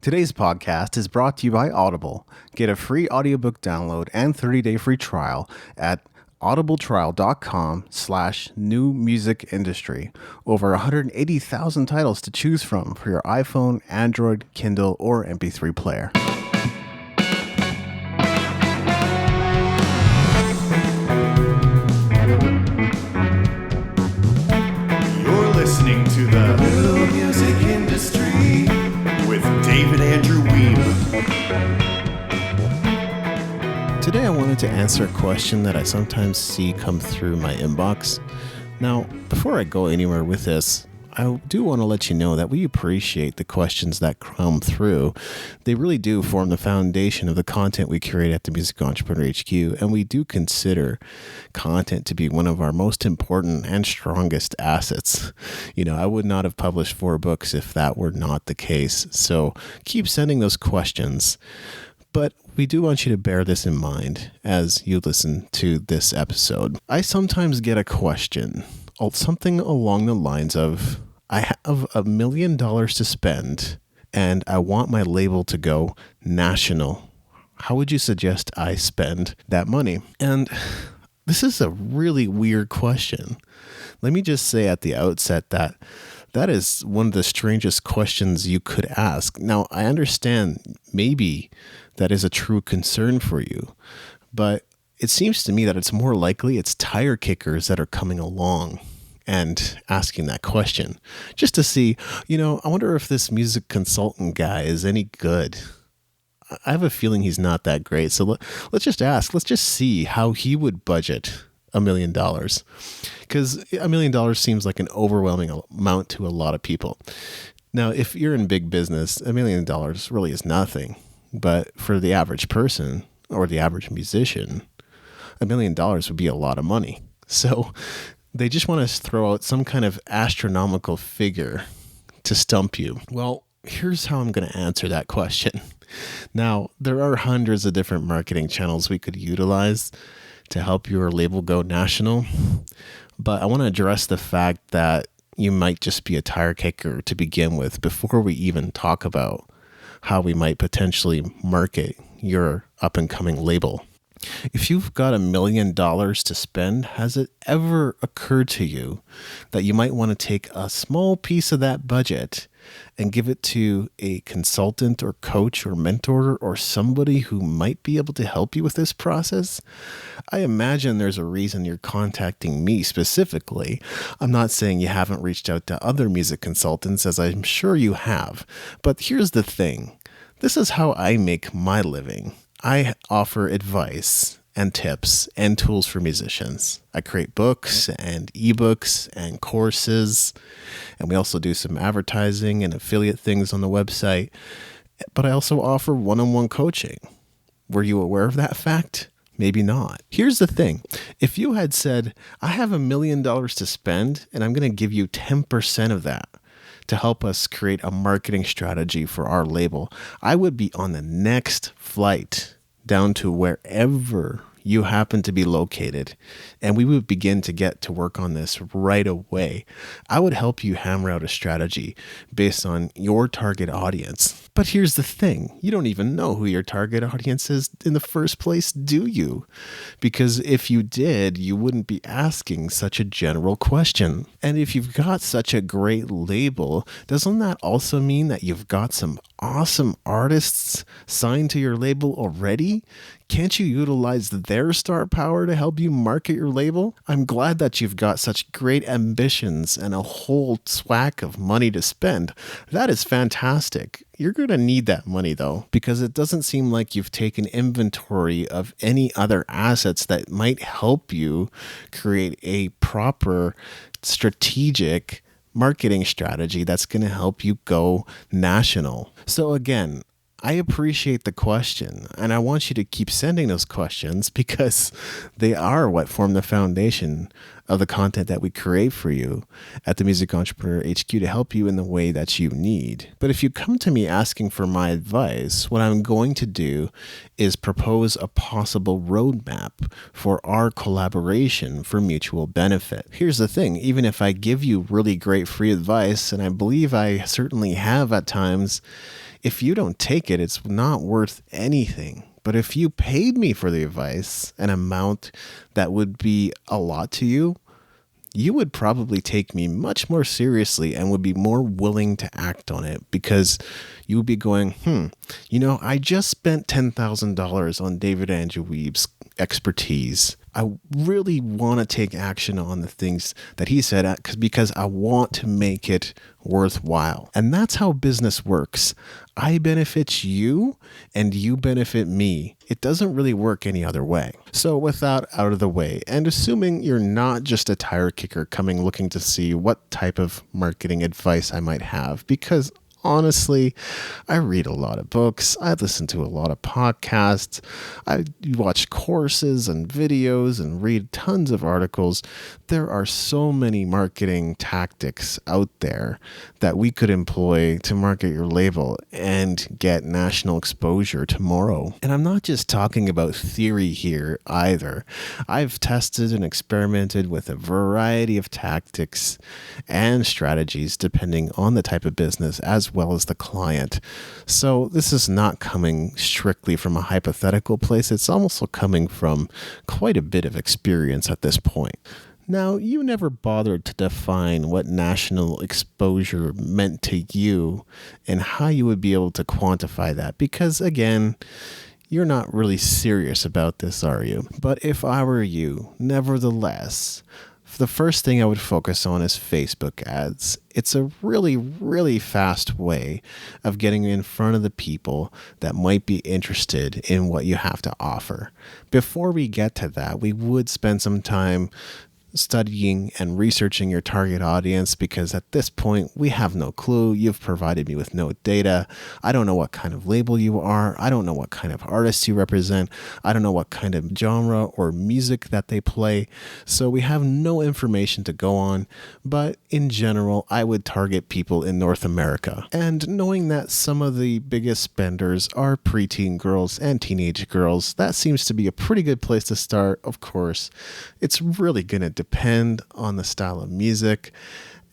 Today's podcast is brought to you by Audible. Get a free audiobook download and 30-day free trial at audibletrial.com/newmusicindustry. Over 180,000 titles to choose from for your iPhone, Android, Kindle, or MP3 player. You're listening to the New Music Industry with David Andrew Weeb. Today I wanted to answer a question that I sometimes see come through my inbox. Now, before I go anywhere with this, I do want to let you know that we appreciate the questions that come through. They really do form the foundation of the content we curate at the Music Entrepreneur HQ, and we do consider content to be one of our most important and strongest assets. I would not have published 4 books if that were not the case. So keep sending those questions. But we do want you to bear this in mind as you listen to this episode. I sometimes get a question, something along the lines of, I have $1 million to spend and I want my label to go national. How would you suggest I spend that money? And this is a really weird question. Let me just say at the outset that is one of the strangest questions you could ask. Now, I understand maybe that is a true concern for you, but it seems to me that it's more likely it's tire kickers that are coming along and asking that question just to see, I wonder if this music consultant guy is any good. I have a feeling he's not that great. So let's just ask, let's just see how he would budget $1 million. Because $1 million seems like an overwhelming amount to a lot of people. Now, if you're in big business, $1 million really is nothing. But for the average person or the average musician, $1 million would be a lot of money. So they just want to throw out some kind of astronomical figure to stump you. Well, here's how I'm going to answer that question. Now, there are hundreds of different marketing channels we could utilize to help your label go national. But I want to address the fact that you might just be a tire kicker to begin with before we even talk about how we might potentially market your up-and-coming label. If you've got $1 million to spend, has it ever occurred to you that you might want to take a small piece of that budget and give it to a consultant or coach or mentor or somebody who might be able to help you with this process? I imagine there's a reason you're contacting me specifically. I'm not saying you haven't reached out to other music consultants, as I'm sure you have. But here's the thing. This is how I make my living. I offer advice and tips and tools for musicians. I create books and ebooks and courses, and we also do some advertising and affiliate things on the website. But I also offer one-on-one coaching. Were you aware of that fact? Maybe not. Here's the thing. If you had said, I have $1 million to spend, and I'm going to give you 10% of that to help us create a marketing strategy for our label, I would be on the next flight down to wherever you happen to be located, and we would begin to get to work on this right away. I would help you hammer out a strategy based on your target audience. But here's the thing. You don't even know who your target audience is in the first place, do you? Because if you did, you wouldn't be asking such a general question. And if you've got such a great label, doesn't that also mean that you've got some awesome artists signed to your label already? Can't you utilize their star power to help you market your label? I'm glad that you've got such great ambitions and a whole swack of money to spend. That is fantastic. You're going to need that money though, because it doesn't seem like you've taken inventory of any other assets that might help you create a proper strategic marketing strategy that's going to help you go national. So again, I appreciate the question, and I want you to keep sending those questions because they are what form the foundation of the content that we create for you at the Music Entrepreneur HQ to help you in the way that you need. But if you come to me asking for my advice, what I'm going to do is propose a possible roadmap for our collaboration for mutual benefit. Here's the thing, even if I give you really great free advice, and I believe I certainly have at times, if you don't take it, it's not worth anything. But if you paid me for the advice, an amount that would be a lot to you, you would probably take me much more seriously and would be more willing to act on it, because you would be going, I just spent $10,000 on David Andrew Weeb's expertise. I really want to take action on the things that he said because I want to make it worthwhile. And that's how business works. I benefit you and you benefit me. It doesn't really work any other way. So with that out of the way, and assuming you're not just a tire kicker coming looking to see what type of marketing advice I might have, because honestly, I read a lot of books. I listen to a lot of podcasts. I watch courses and videos and read tons of articles. There are so many marketing tactics out there that we could employ to market your label and get national exposure tomorrow. And I'm not just talking about theory here either. I've tested and experimented with a variety of tactics and strategies depending on the type of business as well as the client. So this is not coming strictly from a hypothetical place. It's also coming from quite a bit of experience at this point. Now, you never bothered to define what national exposure meant to you and how you would be able to quantify that, because again, you're not really serious about this, are you? But if I were you, nevertheless, the first thing I would focus on is Facebook ads. It's a really, really fast way of getting in front of the people that might be interested in what you have to offer. Before we get to that, we would spend some time studying and researching your target audience, because at this point we have no clue. You've provided me with no data. I don't know what kind of label you are. I don't know what kind of artists you represent. I don't know what kind of genre or music that they play. So we have no information to go on. But in general, I would target people in North America. And knowing that some of the biggest spenders are preteen girls and teenage girls, that seems to be a pretty good place to start. Of course, it's really going to depend on the style of music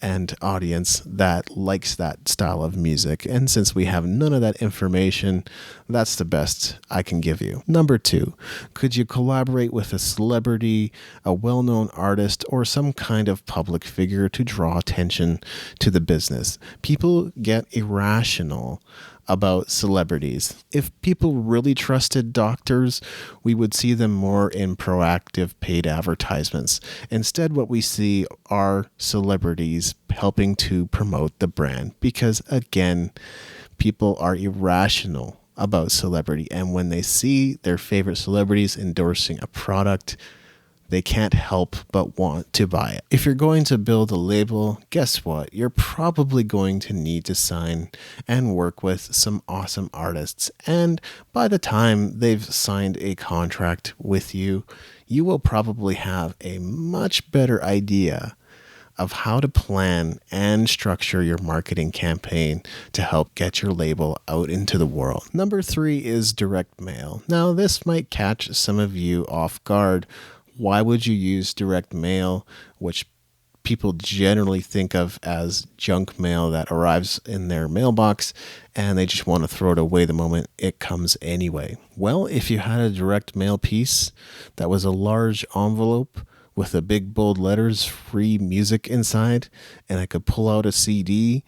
and audience that likes that style of music. And since we have none of that information, that's the best I can give you. Number 2, could you collaborate with a celebrity, a well-known artist, or some kind of public figure to draw attention to the business? People get irrational about celebrities. If people really trusted doctors, we would see them more in proactive paid advertisements. Instead, what we see are celebrities helping to promote the brand, because again, people are irrational about celebrity, and when they see their favorite celebrities endorsing a product, they can't help but want to buy it. If you're going to build a label, guess what? You're probably going to need to sign and work with some awesome artists. And by the time they've signed a contract with you, you will probably have a much better idea of how to plan and structure your marketing campaign to help get your label out into the world. Number 3 is direct mail. Now, this might catch some of you off guard. Why would you use direct mail, which people generally think of as junk mail that arrives in their mailbox and they just want to throw it away the moment it comes anyway? Well, if you had a direct mail piece that was a large envelope with the big bold letters, free music inside, and I could pull out a CD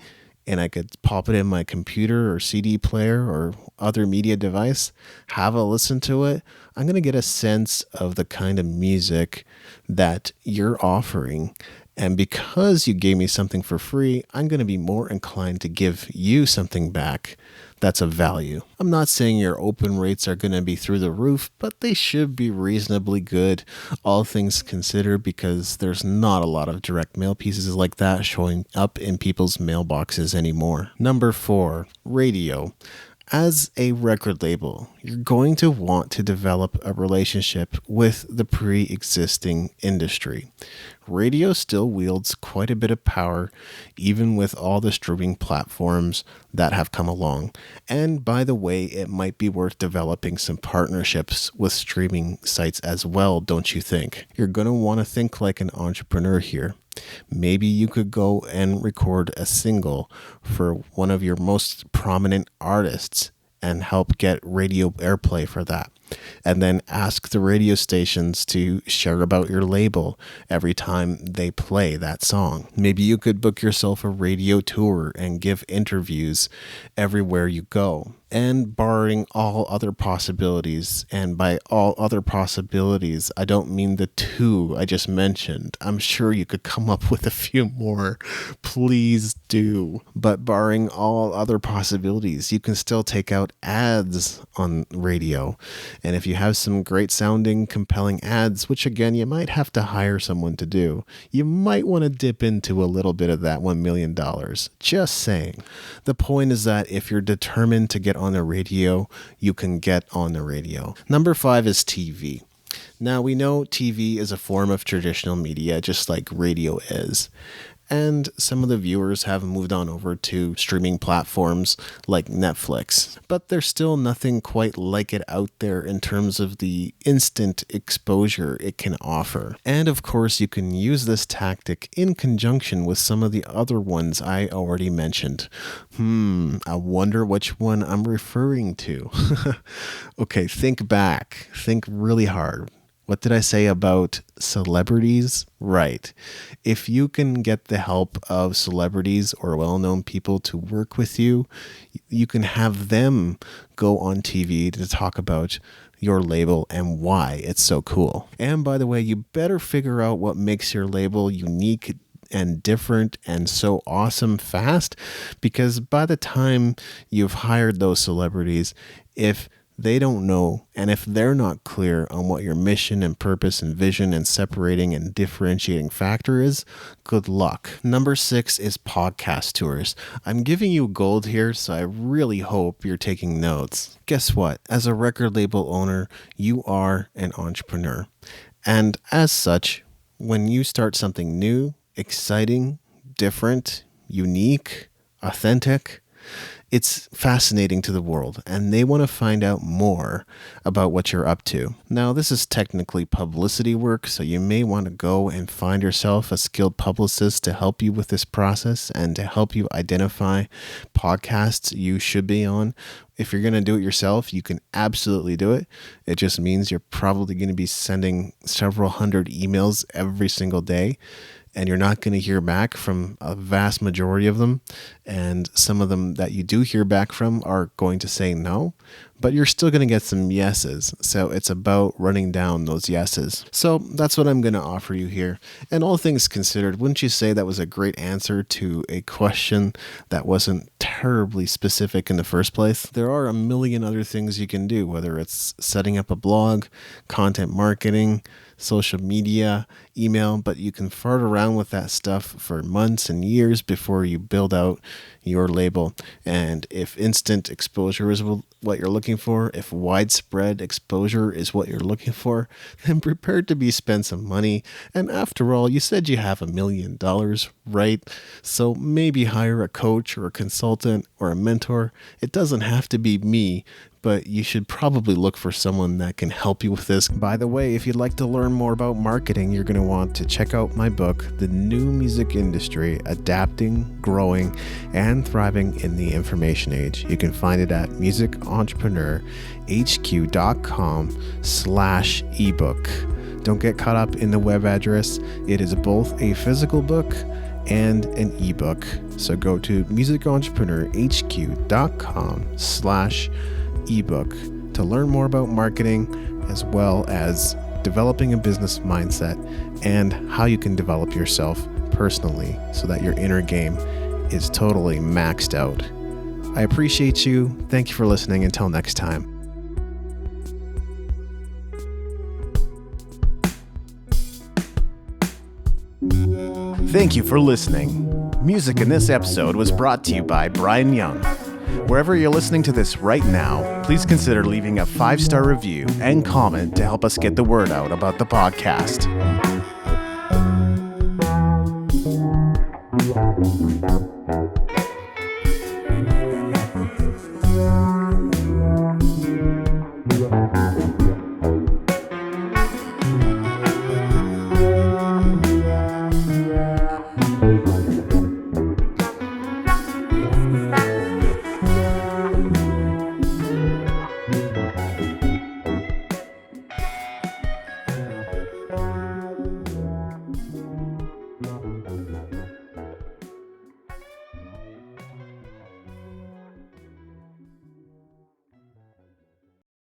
and I could pop it in my computer or CD player or other media device, have a listen to it, I'm going to get a sense of the kind of music that you're offering. And because you gave me something for free, I'm going to be more inclined to give you something back that's of value. I'm not saying your open rates are going to be through the roof, but they should be reasonably good, all things considered, because there's not a lot of direct mail pieces like that showing up in people's mailboxes anymore. Number 4, radio. As a record label, you're going to want to develop a relationship with the pre-existing industry. Radio still wields quite a bit of power, even with all the streaming platforms that have come along. And by the way, it might be worth developing some partnerships with streaming sites as well, don't you think? You're going to want to think like an entrepreneur here. Maybe you could go and record a single for one of your most prominent artists and help get radio airplay for that. And then ask the radio stations to share about your label every time they play that song. Maybe you could book yourself a radio tour and give interviews everywhere you go. And barring all other possibilities, and by all other possibilities, I don't mean the two I just mentioned. I'm sure you could come up with a few more. Please do. But barring all other possibilities, you can still take out ads on radio. And if you have some great sounding, compelling ads, which again, you might have to hire someone to do, you might want to dip into a little bit of that $1 million. Just saying. The point is that if you're determined to get on the radio, you can get on the radio. Number 5 is TV. Now, we know TV is a form of traditional media, just like radio is. And some of the viewers have moved on over to streaming platforms like Netflix. But there's still nothing quite like it out there in terms of the instant exposure it can offer. And of course, you can use this tactic in conjunction with some of the other ones I already mentioned. I wonder which one I'm referring to. Okay, think back. Think really hard. What did I say about celebrities? Right. If you can get the help of celebrities or well-known people to work with you, you can have them go on TV to talk about your label and why it's so cool. And by the way, you better figure out what makes your label unique and different and so awesome fast, because by the time you've hired those celebrities, if they don't know, and if they're not clear on what your mission and purpose and vision and separating and differentiating factor is, good luck. Number 6 is podcast tours. I'm giving you gold here, so I really hope you're taking notes. Guess what? As a record label owner, you are an entrepreneur. And as such, when you start something new, exciting, different, unique, authentic, it's fascinating to the world, and they want to find out more about what you're up to. Now, this is technically publicity work, so you may want to go and find yourself a skilled publicist to help you with this process and to help you identify podcasts you should be on. If you're going to do it yourself, you can absolutely do it. It just means you're probably going to be sending several hundred emails every single day, and you're not going to hear back from a vast majority of them. And some of them that you do hear back from are going to say no, but you're still going to get some yeses. So it's about running down those yeses. So that's what I'm going to offer you here. And all things considered, wouldn't you say that was a great answer to a question that wasn't terribly specific in the first place? There are a million other things you can do, whether it's setting up a blog, content marketing, social media, email, but you can fart around with that stuff for months and years before you build out your label. And if instant exposure is what you're looking for, if widespread exposure is what you're looking for, then prepare to be spend some money. And after all, you said you have $1 million, right? So maybe hire a coach or a consultant or a mentor. It doesn't have to be me, but you should probably look for someone that can help you with this. By the way, if you'd like to learn more about marketing, you're going to want to check out my book, The New Music Industry, Adapting, Growing, and Thriving in the Information Age. You can find it at musicentrepreneur.com/ebook. Don't get caught up in the web address. It is both a physical book and an ebook. So go to musicentrepreneur.com/ebook to learn more about marketing, as well as developing a business mindset and how you can develop yourself personally so that your inner game is totally maxed out. I appreciate you. Thank you for listening. Until next time. Thank you for listening. Music in this episode was brought to you by Brian Young. Wherever you're listening to this right now, please consider leaving a 5-star review and comment to help us get the word out about the podcast.